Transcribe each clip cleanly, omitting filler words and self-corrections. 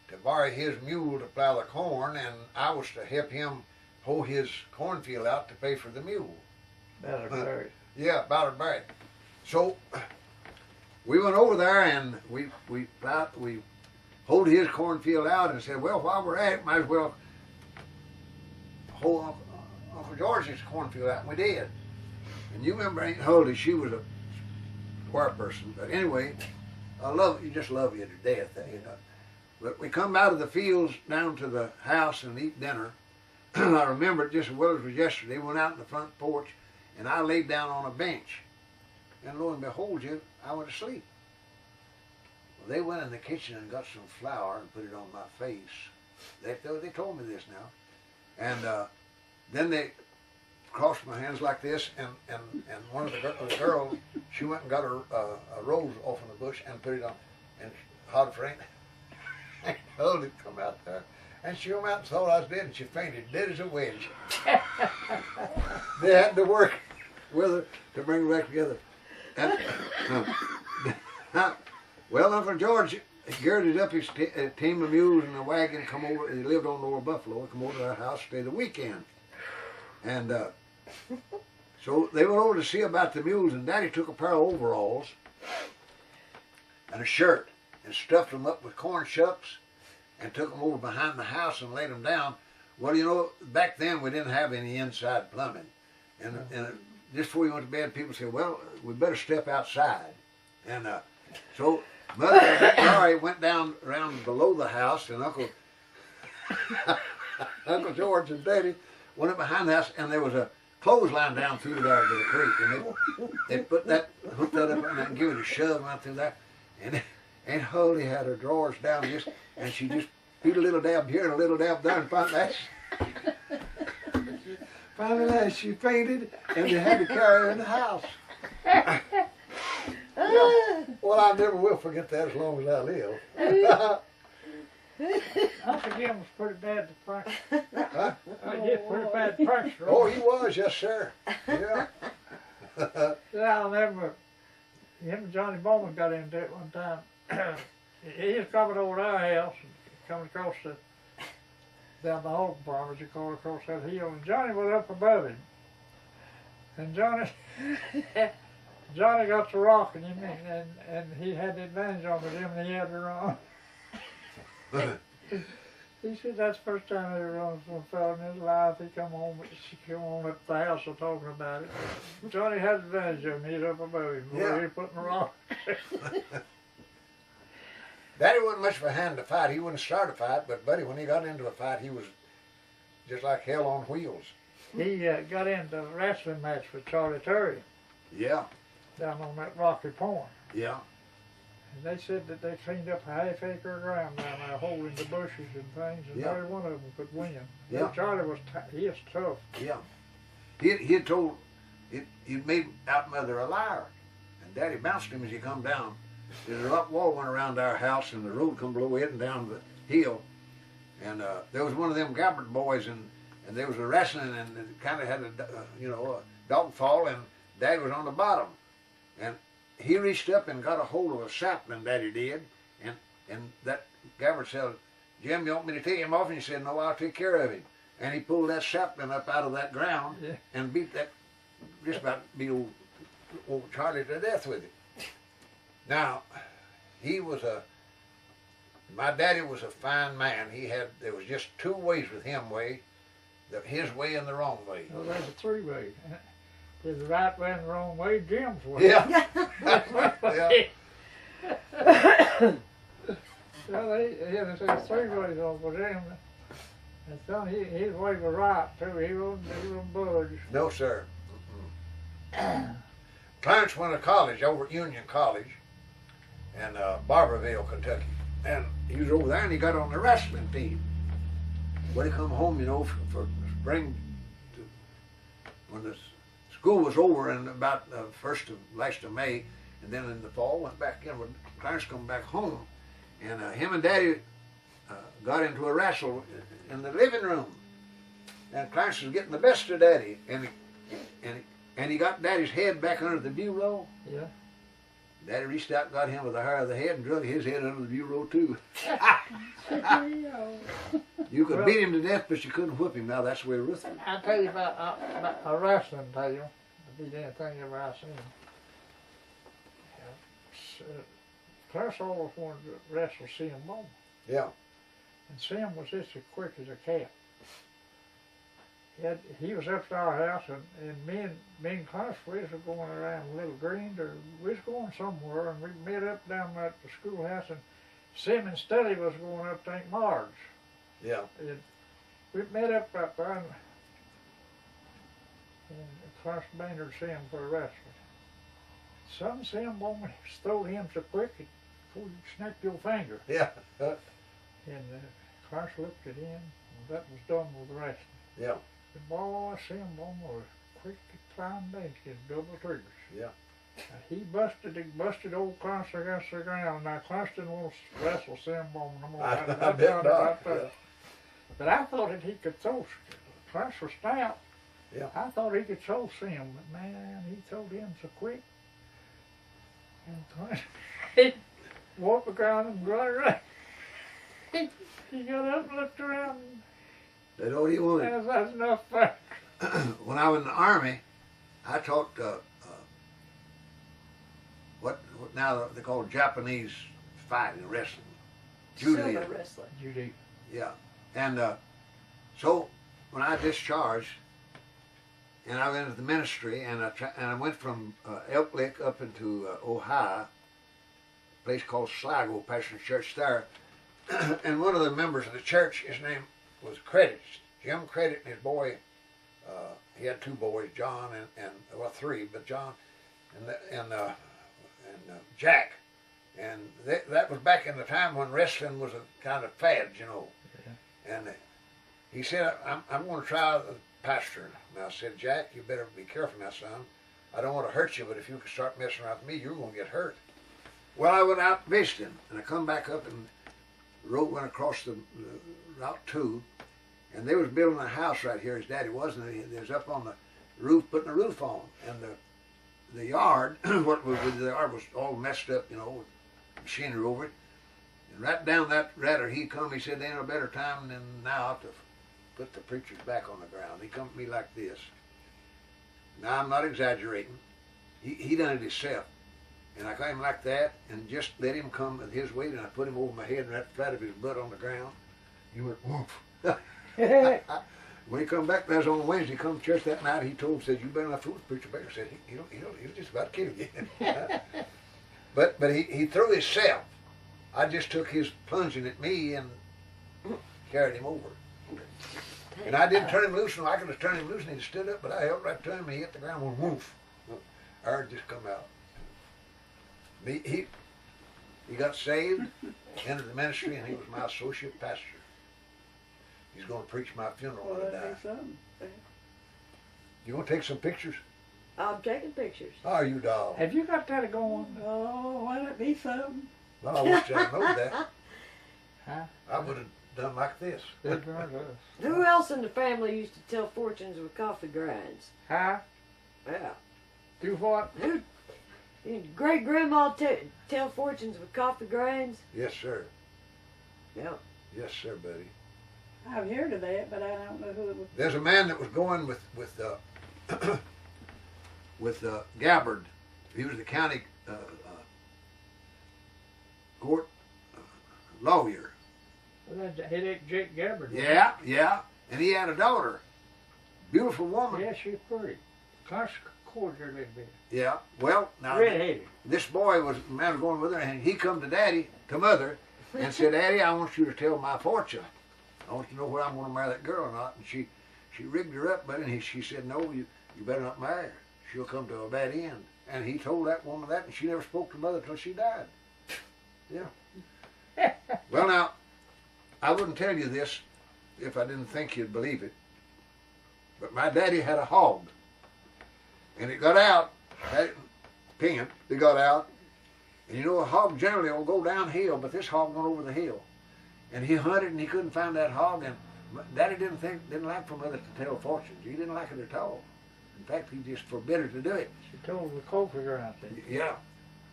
to borrow his mule to plow the corn, and I was to help him hoe his cornfield out to pay for the mule. Better Yeah, Ballard Barrett. So we went over there and we hoed his cornfield out and said, well, while we're at it, might as well hoe Uncle George's cornfield out. And we did. And you remember Aunt Huldy, she was a square person. But anyway, you just love you to death, you know. But we come out of the fields down to the house and eat dinner. I remember it just as well as it was yesterday. We went out in the front porch and I laid down on a bench. And lo and behold you, I went to sleep. Well, they went in the kitchen and got some flour and put it on my face. They told me this now. And then they crossed my hands like this, and one of the girls, she went and got a rose off in the bush and put it on, and hot for Aunt Huldy come out there. And she came out and thought I was dead, and she fainted, dead as a wedge. They had to work with her to bring her back together. And, well, Uncle George girded up his team of mules in a wagon, come over. He lived on Lower Buffalo. Come over to our house, stay the weekend, and so they went over to see about the mules. And Daddy took a pair of overalls and a shirt and stuffed them up with corn shucks and took them over behind the house and laid them down. Well, you know, back then we didn't have any inside plumbing, and just before we went to bed, people said, "Well, we better step outside," and so Mother and Aunt Mary went down around below the house, and Uncle George and Daddy went up behind the house, and there was a clothesline down through there to the creek, and they hooked that up and give it a shove right through there, and Aunt Huldy had her drawers down just, and she just beat a little dab here and a little dab there, and finally she fainted, and they had to carry her in the house. Yeah. Well, I never will forget that as long as I live. Uncle Jim was pretty bad to Frank. Huh? He was pretty bad to Frank. Oh, he was, yes, sir. Yeah. Yeah, I remember him and Johnny Bowman got into it one time. He was coming over to our house and coming across down the hog farm, as you call it, across that hill, and Johnny was up above him. And Johnny got to rocking him, and he had the advantage over him, and he had to run. He said that's the first time he ever run from a fellow in his life. She come on up to the house and talking about it. Johnny had the advantage of him. He was up above him. Yeah. He was putting the rock. Daddy wasn't much of a hand to fight. He wouldn't start a fight, but Buddy, when he got into a fight, he was just like hell on wheels. He got into a wrestling match with Charlie Terry Yeah. down on that rocky point. Yeah. And they said that they cleaned up a half-acre of ground down there, holding the bushes and things, and Yeah. every one of them could win. Yeah. Charlie was he was tough. Yeah. He had told, he'd made out Mother a liar. And Daddy bounced him as he come down. There's a rock wall went around our house, and the road come below it and down the hill. And there was one of them Gabbard boys, and there was a wrestling, and it kind of had a dog fall, and Dad was on the bottom. And he reached up and got a hold of a sapling, Daddy did, and that Gabbard said, "Jim, you want me to take him off?" And he said, "No, I'll take care of him." And he pulled that sapling up out of that ground and just about beat old Charlie to death with it. Now, my daddy was a fine man. There was just two ways with him, his way and the wrong way. Well, there's a three-way. There's the right way and the wrong way, Jim's way. Yeah. Yeah. Well, there's three ways over Jim. And son, his way was right, too. He wouldn't budge. No, sir. Clarence went to college over at Union College in Barberville, Kentucky. And he was over there and he got on the wrestling team. When he come home, for spring, when the school was over in about last of May, and then in the fall went back in. When Clarence come back home, and him and Daddy got into a wrestle in the living room. And Clarence was getting the best of Daddy, and he got Daddy's head back under the bureau. Yeah. Daddy reached out and got him with the hair of the head and drug his head under the bureau too. You could beat him to death, but you couldn't whip him. Now that's the way Ruth is. I tell you about a wrestling tale. Beat anything ever I seen. Clarence always wanted to wrestle Sam Bowman. Yeah. And Sam was just as quick as a cat. He was up to our house, and me and Clarence, we was going around Little Green, or we was going somewhere, and we met up down at the schoolhouse, and Sam and Study was going up to St. Marge. Yeah. And we met up right there, and Clarence bannered Sam for a wrestler. Son Sam Bowman stole him so quick it before you snap your finger. Yeah. And Clarence looked at him, and that was done with the wrestling. Yeah. The boy, Sam Bowman, was quick to climb dainty and double triggers. Yeah. He busted old Clarence against the ground. Now, Clarence didn't want to wrestle Sam Bowman no more. I bet not. Yeah. But I thought that he could throw. Clarence was stout. Yeah. I thought he could throw Sam, but man, he throwed him so quick. And Clarence, he walked the ground and right. He got up and looked around. That's all he wanted. That's enough fun. When I was in the Army, I taught what now they call Japanese fighting, wrestling. Judo wrestling. Judo. Yeah. And so when I discharged, and I went into the ministry, and I went from Elk Lick up into Ohio, a place called Sligo, Passion Church there. And one of the members of the church, his name was Credit, Jim Credit, and his boy, he had two boys, John and well, three, but John and Jack. And that was back in the time when wrestling was a kind of fad, you know. Yeah. And he said, I'm going to try the pastor. And I said, Jack, you better be careful now, son. I don't want to hurt you, but if you can start messing around with me, you're going to get hurt. Well, I went out visiting, and I come back up, and the road went across the Route 2, and they was building a house right here, his daddy was, and they was up on the roof, putting a roof on. And the yard, the yard was all messed up, you know, with machinery over it. And right down that radder he come, he said, there ain't no better time than now to put the preachers back on the ground. He come to me like this. Now, I'm not exaggerating. He done it himself. And I got him like that, and just let him come at his weight, and I put him over my head, and right flat of his butt on the ground. He went, woof. When he come back, that was on Wednesday, come to church that night, he told him, said, you better not fool the preacher back. I said, he was just about to kill you. But he threw himself. I just took his plunging at me and carried him over. And I didn't turn him loose, and I could have turned him loose, and he'd stood up, but I held right to him, and he hit the ground, went woof. Air just come out. He got saved, entered the ministry, and he was my associate pastor. He's going to preach my funeral when I die. You want to take some pictures? I'm taking pictures. Oh, you doll. Have you got that going? Oh, wouldn't it be something? Well, I wish I'd known that. Huh? I would have done like this. Who else in the family used to tell fortunes with coffee grinds? Huh? Yeah. Do what? Who? Great grandma tell fortunes with coffee grinds? Yes, sir. Yeah. Yes, sir, buddy. I've heard of that, but I don't know who it was. There's a man that was going with Gabbard. He was the county court lawyer. Well, that headache Jake Gabbard. Yeah. And he had a daughter. Beautiful woman. Yeah, she's pretty. Cordial a little bit. Yeah. Well, now Red-headed. this boy was going with her, and he come to mother, and said, Daddy, I want you to tell my fortune. I want you to know whether I'm going to marry that girl or not. And she rigged her up, but she said, no, you better not marry her. She'll come to a bad end. And he told that woman that, and she never spoke to mother until she died. Yeah. Well, now, I wouldn't tell you this if I didn't think you'd believe it. But my daddy had a hog. And it got out, had it pinned, it got out. And you know, a hog generally will go downhill, but this hog went over the hill. And he hunted and he couldn't find that hog, and Daddy didn't like for mother to tell fortunes. He didn't like it at all. In fact, he just forbid her to do it. She told the coffee grind thing. Yeah.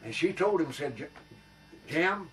And she told him, said, Jim,